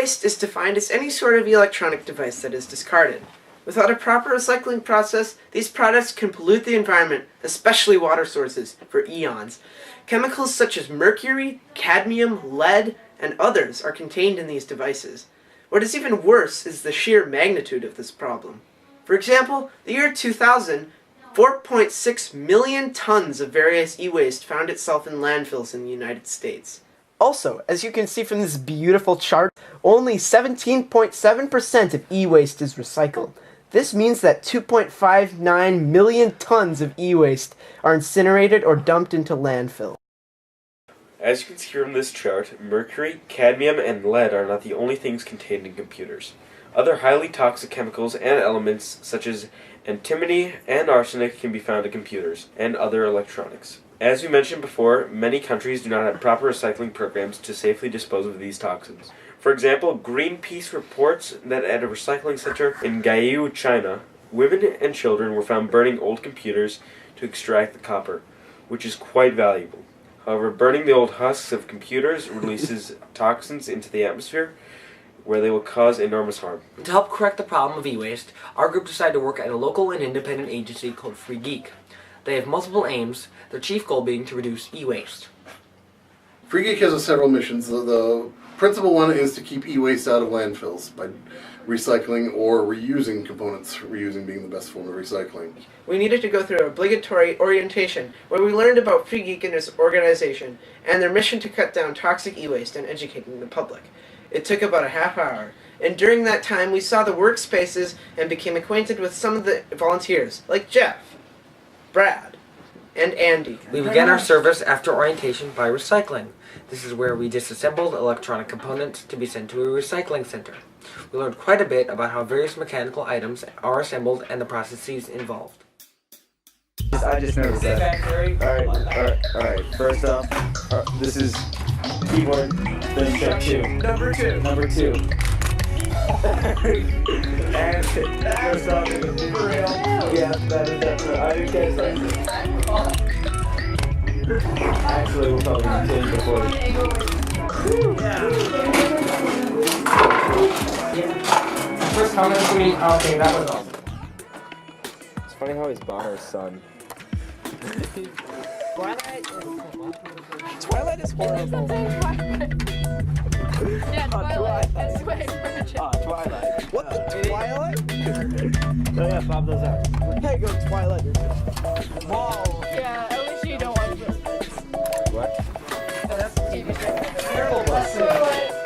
E-waste is defined as any sort of electronic device that is discarded. Without a proper recycling process, these products can pollute the environment, especially water sources, for eons. Chemicals such as mercury, cadmium, lead, and others are contained in these devices. What is even worse is the sheer magnitude of this problem. For example, the year 2000, 4.6 million tons of various e-waste found itself in landfills in the United States. Also, as you can see from this beautiful chart, only 17.7% of e-waste is recycled. This means that 2.59 million tons of e-waste are incinerated or dumped into landfill. As you can see from this chart, mercury, cadmium, and lead are not the only things contained in computers. Other highly toxic chemicals and elements such as antimony and arsenic can be found in computers and other electronics. As we mentioned before, many countries do not have proper recycling programs to safely dispose of these toxins. For example, Greenpeace reports that at a recycling center in Guizhou, China, women and children were found burning old computers to extract the copper, which is quite valuable. However, burning the old husks of computers releases toxins into the atmosphere, where they will cause enormous harm. To help correct the problem of e-waste, our group decided to work at a local and independent agency called Free Geek. They have multiple aims, their chief goal being to reduce e-waste. Free Geek has several missions. The principal one is to keep e-waste out of landfills by recycling or reusing components, reusing being the best form of recycling. We needed to go through an obligatory orientation where we learned about Free Geek and its organization and their mission to cut down toxic e-waste and educating the public. It took about a half hour, and during that time we saw the workspaces and became acquainted with some of the volunteers, like Jeff, Brad, and Andy. We began our service after orientation by recycling. This is where we disassembled electronic components to be sent to a recycling center. We learned quite a bit about how various mechanical items are assembled and the processes involved. I just noticed that. Alright. First up, this is keyboard, then check 2. Number 2. Number 2. And first up, for real. Yeah, that is definitely. I didn't catch that. Actually, we'll probably change before. First comment for me, okay, that was awesome. It's funny how he's Bonner's son. Twilight is horrible. Yeah, Twilight. That's way Twilight. What the Twilight? Oh yeah, Bob those out. Hey, go Twilight. Whoa. Yeah, at least you don't watch this. What? That's a TV show. Careful, busted.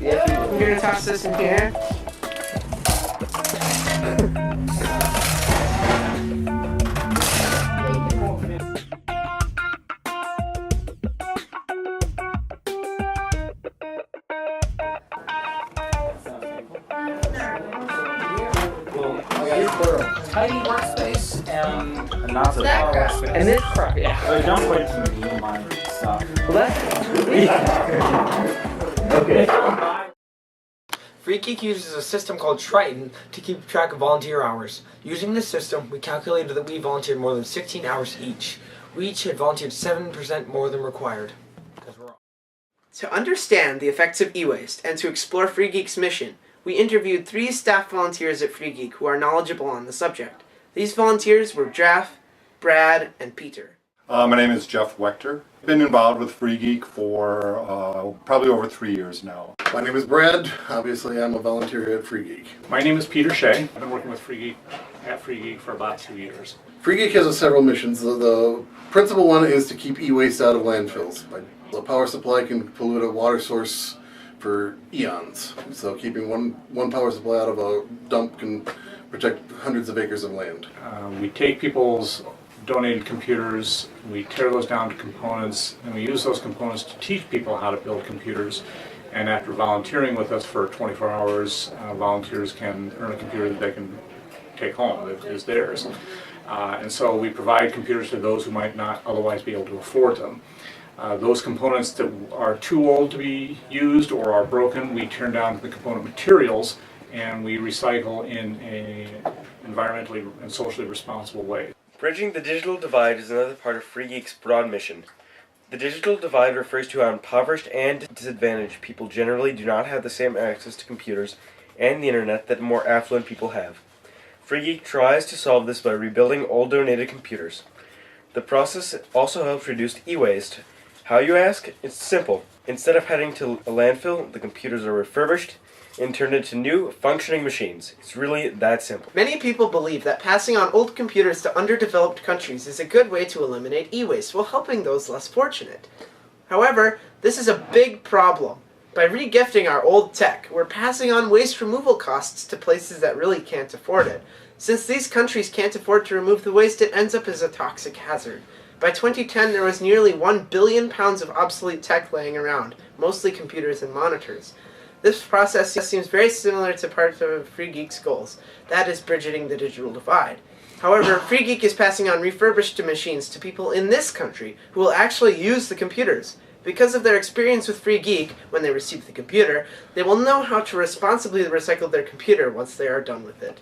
We're gonna toss this in here. Tidy workspace and Not so that crap. workspace. And this crap, yeah. Don't put some mean mind stuff. Okay. Free Geek uses a system called Triton to keep track of volunteer hours. Using this system, we calculated that we volunteered more than 16 hours each. We each had volunteered 7% more than required. To understand the effects of e-waste and to explore Free Geek's mission, we interviewed 3 staff volunteers at Free Geek who are knowledgeable on the subject. These volunteers were Jeff, Brad, and Peter. My name is Jeff Wechter. I've been involved with Free Geek for probably over 3 years now. My name is Brad. Obviously, I'm a volunteer here at Free Geek. My name is Peter Shea. I've been working with Free Geek for about 2 years. Free Geek has several missions. The principal one is to keep e-waste out of landfills. The power supply can pollute a water source for eons. So keeping one power supply out of a dump can protect hundreds of acres of land. We take people's donated computers, we tear those down to components, and we use those components to teach people how to build computers. And after volunteering with us for 24 hours, volunteers can earn a computer that they can take home, that is theirs. And so we provide computers to those who might not otherwise be able to afford them. Those components that are too old to be used or are broken, we turn down to the component materials and we recycle in an environmentally and socially responsible way. Bridging the digital divide is another part of Free Geek's broad mission. The digital divide refers to how impoverished and disadvantaged people generally do not have the same access to computers and the internet that more affluent people have. Free Geek tries to solve this by rebuilding old donated computers. The process also helps reduce e-waste. How, you ask? It's simple. Instead of heading to a landfill, the computers are refurbished and turned into new, functioning machines. It's really that simple. Many people believe that passing on old computers to underdeveloped countries is a good way to eliminate e-waste while helping those less fortunate. However, this is a big problem. By re-gifting our old tech, we're passing on waste removal costs to places that really can't afford it. Since these countries can't afford to remove the waste, it ends up as a toxic hazard. By 2010, there was nearly 1 billion pounds of obsolete tech laying around, mostly computers and monitors. This process seems very similar to part of Free Geek's goals, that is, bridging the digital divide. However, Free Geek is passing on refurbished machines to people in this country who will actually use the computers. Because of their experience with Free Geek, when they receive the computer, they will know how to responsibly recycle their computer once they are done with it.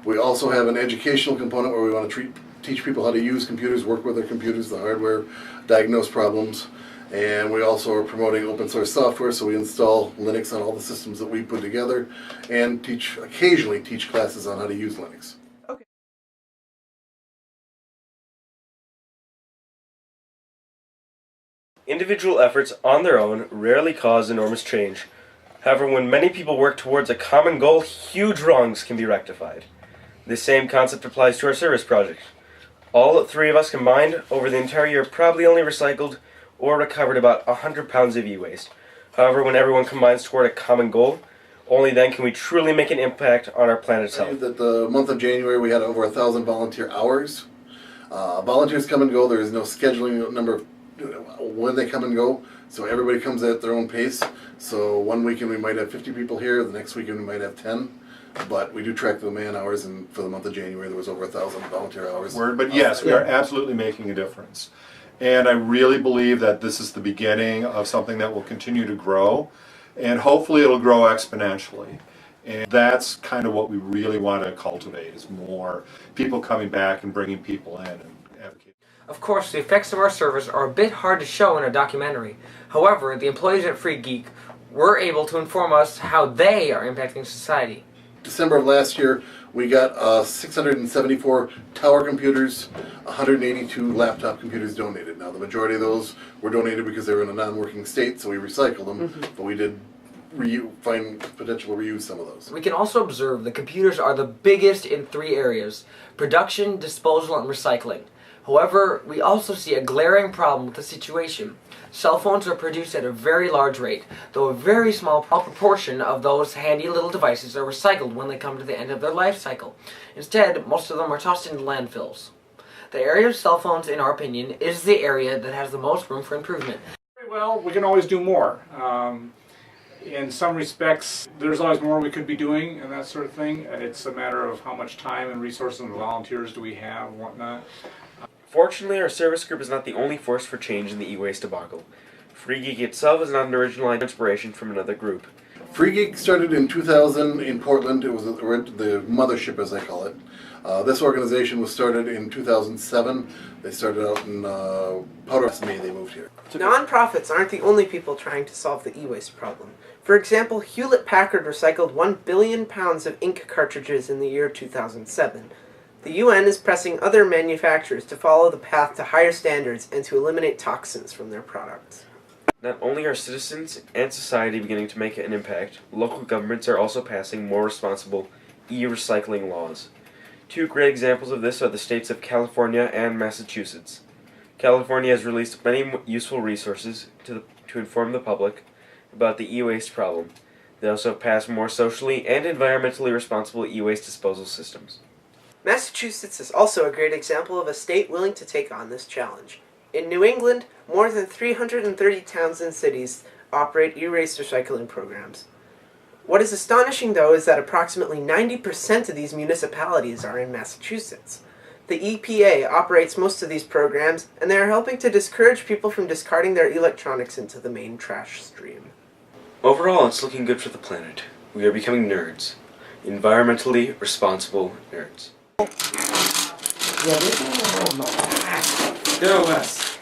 We also have an educational component where we want to teach people how to use computers, work with their computers, the hardware, diagnose problems. And we also are promoting open source software, so we install Linux on all the systems that we put together and occasionally teach classes on how to use Linux. Individual efforts on their own rarely cause enormous change. However, when many people work towards a common goal, huge wrongs can be rectified. This same concept applies to our service project. All three of us combined over the entire year probably only recycled or recovered about 100 pounds of e-waste. However, when everyone combines toward a common goal, only then can we truly make an impact on our planet's health. That the month of January we had over 1,000 volunteer hours. Volunteers come and go. There is no scheduling number of when they come and go, so everybody comes at their own pace. So one weekend we might have 50 people here, the next weekend we might have 10. But we do track the man hours, and for the month of January there was over 1,000 volunteer hours. But yes, we are absolutely making a difference. And I really believe that this is the beginning of something that will continue to grow, and hopefully it'll grow exponentially. And that's kind of what we really want to cultivate, is more people coming back and bringing people in and advocating. Of course, the effects of our service are a bit hard to show in a documentary. However, the employees at Free Geek were able to inform us how they are impacting society. December of last year, we got 674 tower computers, 182 laptop computers donated. Now, the majority of those were donated because they were in a non-working state, so we recycled them, but we did find potential to reuse some of those. We can also observe the computers are the biggest in three areas: production, disposal, and recycling. However, we also see a glaring problem with the situation. Cell phones are produced at a very large rate, though a very small proportion of those handy little devices are recycled when they come to the end of their life cycle. Instead, most of them are tossed into landfills. The area of cell phones, in our opinion, is the area that has the most room for improvement. Well, we can always do more. In some respects, there's always more we could be doing and that sort of thing. It's a matter of how much time and resources and volunteers do we have and whatnot. Fortunately, our service group is not the only force for change in the e-waste debacle. Free Geek itself is not an original inspiration from another group. Free Geek started in 2000 in Portland. It was the mothership, as I call it. This organization was started in 2007. They started out in Powder May. They moved here. Non-profits aren't the only people trying to solve the e-waste problem. For example, Hewlett-Packard recycled 1 billion pounds of ink cartridges in the year 2007. The UN is pressing other manufacturers to follow the path to higher standards and to eliminate toxins from their products. Not only are citizens and society beginning to make an impact, local governments are also passing more responsible e-recycling laws. Two great examples of this are the states of California and Massachusetts. California has released many useful resources to inform the public about the e-waste problem. They also have passed more socially and environmentally responsible e-waste disposal systems. Massachusetts is also a great example of a state willing to take on this challenge. In New England, more than 330 towns and cities operate e-waste recycling programs. What is astonishing, though, is that approximately 90% of these municipalities are in Massachusetts. The EPA operates most of these programs, and they are helping to discourage people from discarding their electronics into the main trash stream. Overall, it's looking good for the planet. We are becoming nerds. Environmentally responsible nerds. Go, Wes!